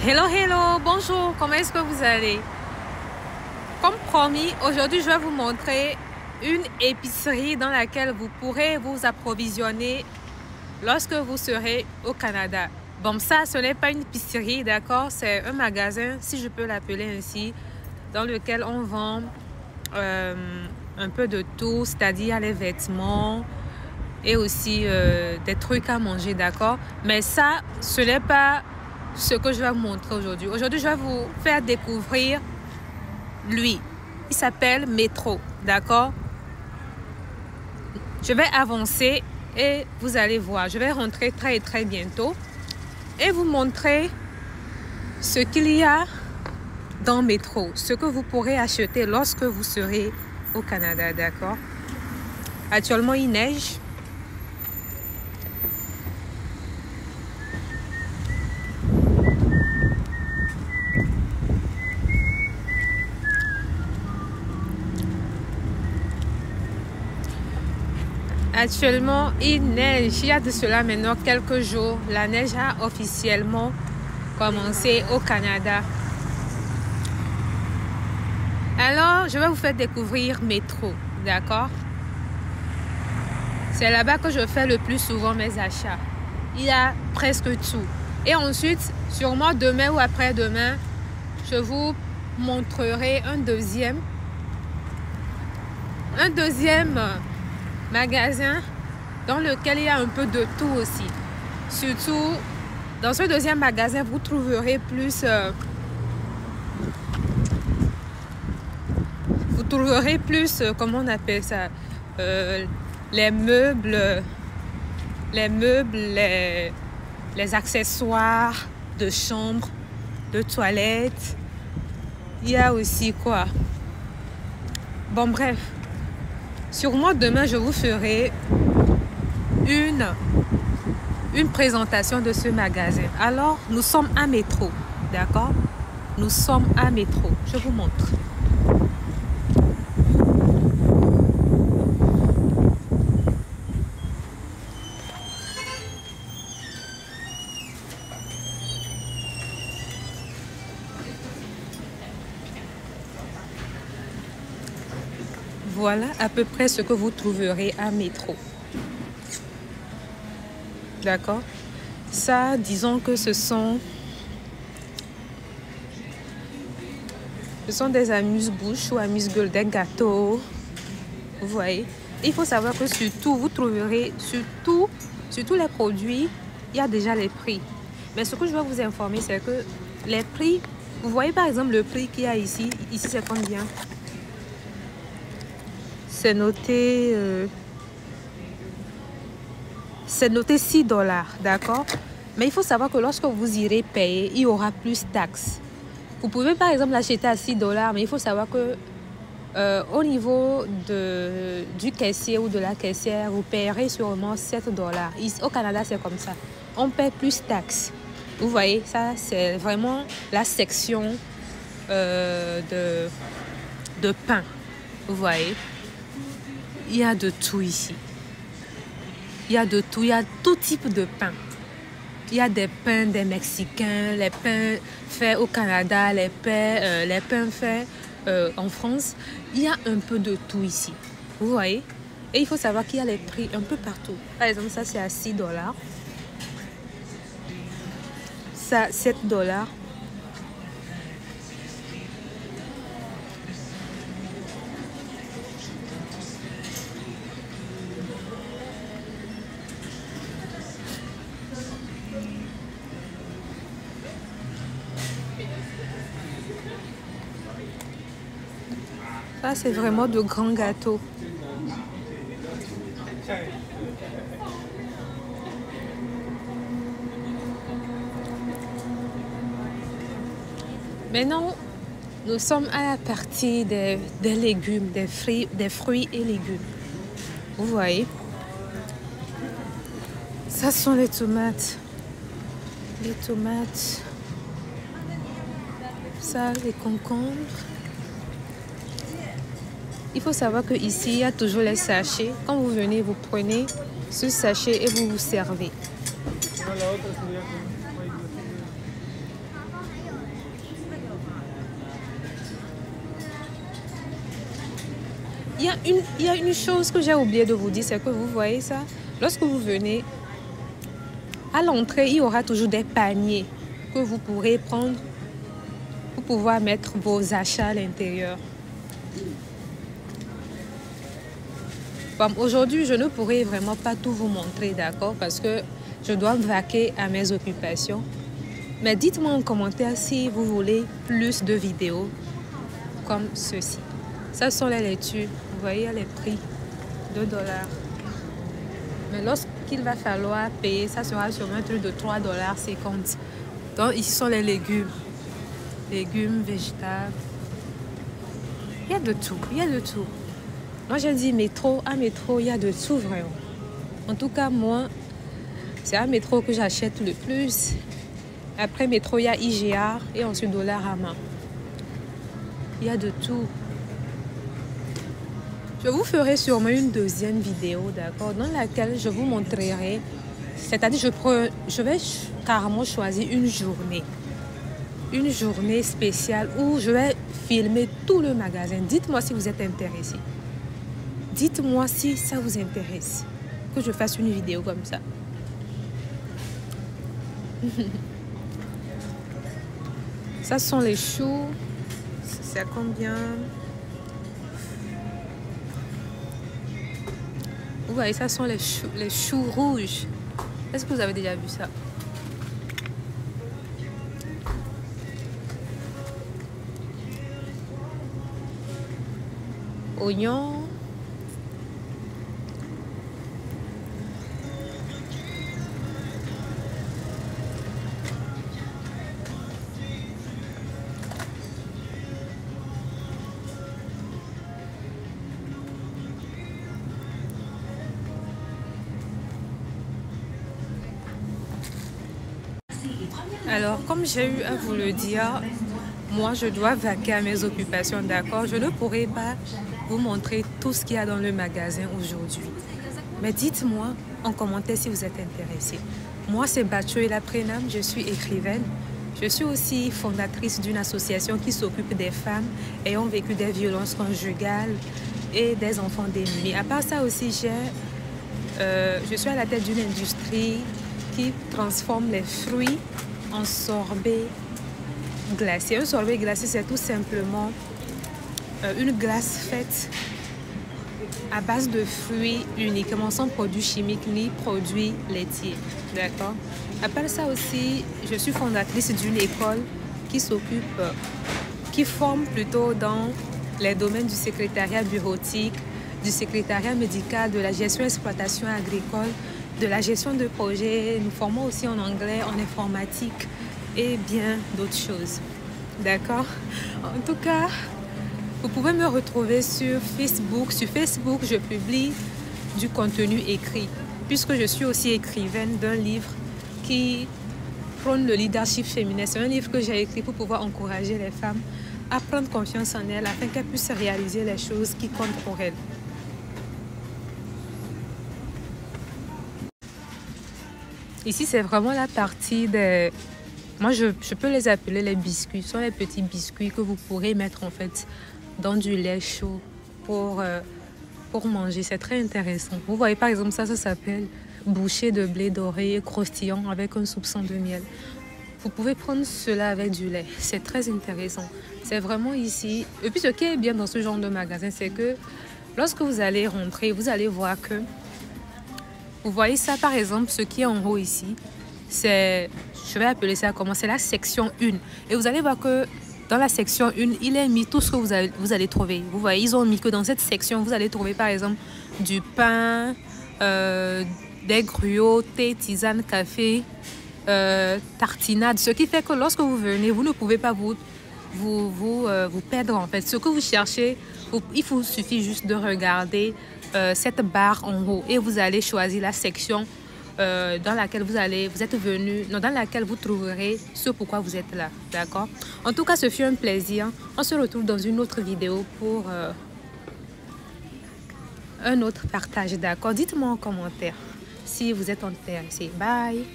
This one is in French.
Hello, hello, bonjour, comment est-ce que vous allez? Comme promis, aujourd'hui je vais vous montrer une épicerie dans laquelle vous pourrez vous approvisionner lorsque vous serez au Canada. Bon, ça, ce n'est pas une épicerie, d'accord? C'est un magasin, si je peux l'appeler ainsi, dans lequel on vend un peu de tout, c'est-à-dire les vêtements et aussi des trucs à manger, d'accord? Mais ça, ce n'est pas ce que je vais vous montrer aujourd'hui. Aujourd'hui, je vais vous faire découvrir lui. Il s'appelle Metro, d'accord? Je vais avancer et vous allez voir. Je vais rentrer très bientôt et vous montrer ce qu'il y a dans Metro, ce que vous pourrez acheter lorsque vous serez au Canada, d'accord? Actuellement, il neige. Actuellement, il neige. Il y a de cela maintenant quelques jours. La neige a officiellement commencé au Canada. Alors, je vais vous faire découvrir Metro, d'accord? C'est là-bas que je fais le plus souvent mes achats. Il y a presque tout. Et ensuite, sûrement demain ou après-demain, je vous montrerai un deuxième magasin dans lequel il y a un peu de tout aussi. Surtout, dans ce deuxième magasin, vous trouverez plus... comment on appelle ça? Les meubles, les accessoires de chambre, de toilette. Il y a aussi quoi? Bon, bref. Sûrement demain, je vous ferai une présentation de ce magasin. Alors, nous sommes à Metro, d'accord? Nous sommes à Metro. Je vous montre. Voilà à peu près ce que vous trouverez à Metro. D'accord? Ça, disons que ce sont des amuse-bouches ou amuse-gueules, des gâteaux. Vous voyez? Il faut savoir que surtout, vous trouverez sur tous les produits, il y a déjà les prix. Mais ce que je vais vous informer, c'est que les prix, vous voyez par exemple le prix qu'il y a ici. Ici, c'est combien? C'est noté 6 $, d'accord? Mais il faut savoir que lorsque vous irez payer, il y aura plus de taxes. Vous pouvez par exemple l'acheter à 6 $, mais il faut savoir que au niveau du caissier ou de la caissière, vous payerez sûrement 7 $. Ici, au Canada, c'est comme ça. On paie plus de taxes. Vous voyez, ça, c'est vraiment la section de pain. Vous voyez? Il y a de tout ici. Il y a de tout. Il y a tout type de pain. Il y a des pains des Mexicains, les pains faits au Canada, les pains faits en France. Il y a un peu de tout ici. Vous voyez? Et il faut savoir qu'il y a les prix un peu partout. Par exemple, ça c'est à 6 $. Ça, 7 $. Ça, c'est vraiment de grands gâteaux. Maintenant, nous sommes à la partie des légumes, des fruits et légumes. Vous voyez? Ça sont les tomates. Les tomates. Ça, les concombres. Il faut savoir qu'ici, il y a toujours les sachets. Quand vous venez, vous prenez ce sachet et vous vous servez. il y a une chose que j'ai oublié de vous dire, c'est que vous voyez ça, lorsque vous venez, à l'entrée, il y aura toujours des paniers que vous pourrez prendre pour pouvoir mettre vos achats à l'intérieur. Bon, aujourd'hui, je ne pourrai vraiment pas tout vous montrer, d'accord, parce que je dois vaquer à mes occupations. Mais dites-moi en commentaire si vous voulez plus de vidéos comme ceci. Ça sont les laitues. Vous voyez les prix, 2 $. Mais lorsqu'il va falloir payer, ça sera sur un truc de 3,50 $. Donc ici sont les légumes. Légumes, végétables. Il y a de tout, il y a de tout. Moi j'ai dit métro, à métro il y a de tout vraiment. En tout cas moi, c'est à métro que j'achète le plus. Après métro il y a IGA et ensuite Dollarama. Il y a de tout. Je vous ferai sûrement une deuxième vidéo, d'accord, dans laquelle je vous montrerai, c'est-à-dire je vais carrément choisir une journée spéciale où je vais filmer tout le magasin. Dites-moi si vous êtes intéressé. Dites-moi si ça vous intéresse que je fasse une vidéo comme ça. Ça sont les choux. C'est à combien? Vous voyez, ça sont les choux rouges. Est-ce que vous avez déjà vu ça? Oignons. Alors, comme j'ai eu à vous le dire, moi, je dois vaquer à mes occupations, d'accord? Je ne pourrai pas vous montrer tout ce qu'il y a dans le magasin aujourd'hui. Mais dites-moi en commentaire si vous êtes intéressé. Moi, c'est Batoila Prenam, je suis écrivaine. Je suis aussi fondatrice d'une association qui s'occupe des femmes ayant vécu des violences conjugales et des enfants démunis. À part ça aussi, je suis à la tête d'une industrie qui transforme les fruits en sorbet glacé. Un sorbet glacé, c'est tout simplement une glace faite à base de fruits uniquement, sans produits chimiques ni produits laitiers. D'accord? À part ça aussi, je suis fondatrice d'une école qui forme plutôt dans les domaines du secrétariat bureautique, du secrétariat médical, de la gestion exploitation agricole, de la gestion de projets. Nous formons aussi en anglais, en informatique et bien d'autres choses. D'accord? En tout cas, vous pouvez me retrouver sur Facebook. Sur Facebook, je publie du contenu écrit, puisque je suis aussi écrivaine d'un livre qui prône le leadership féminin. C'est un livre que j'ai écrit pour pouvoir encourager les femmes à prendre confiance en elles afin qu'elles puissent réaliser les choses qui comptent pour elles. Ici, c'est vraiment la partie des... Moi, je peux les appeler les biscuits. Ce sont les petits biscuits que vous pourrez mettre en fait dans du lait chaud pour manger. C'est très intéressant. Vous voyez, par exemple, ça s'appelle bouchée de blé doré croustillant avec un soupçon de miel. Vous pouvez prendre cela avec du lait. C'est très intéressant. C'est vraiment ici. Et puis, ce qui est bien dans ce genre de magasin, c'est que lorsque vous allez rentrer, vous allez voir que... Vous voyez ça, par exemple, ce qui est en haut ici, c'est... Je vais appeler ça comment? C'est la section 1. Et vous allez voir que dans la section 1, il est mis tout ce que vous allez trouver. Vous voyez, ils ont mis que dans cette section, vous allez trouver par exemple du pain, des gruots, thé, tisane, café, tartinade. Ce qui fait que lorsque vous venez, vous ne pouvez pas vous perdre en fait. Ce que vous cherchez, il vous suffit juste de regarder cette barre en haut et vous allez choisir la section dans laquelle dans laquelle vous trouverez ce pourquoi vous êtes là, d'accord? En tout cas, ce fut un plaisir. On se retrouve dans une autre vidéo pour un autre partage, d'accord? Dites-moi en commentaire si vous êtes intéressé. Bye!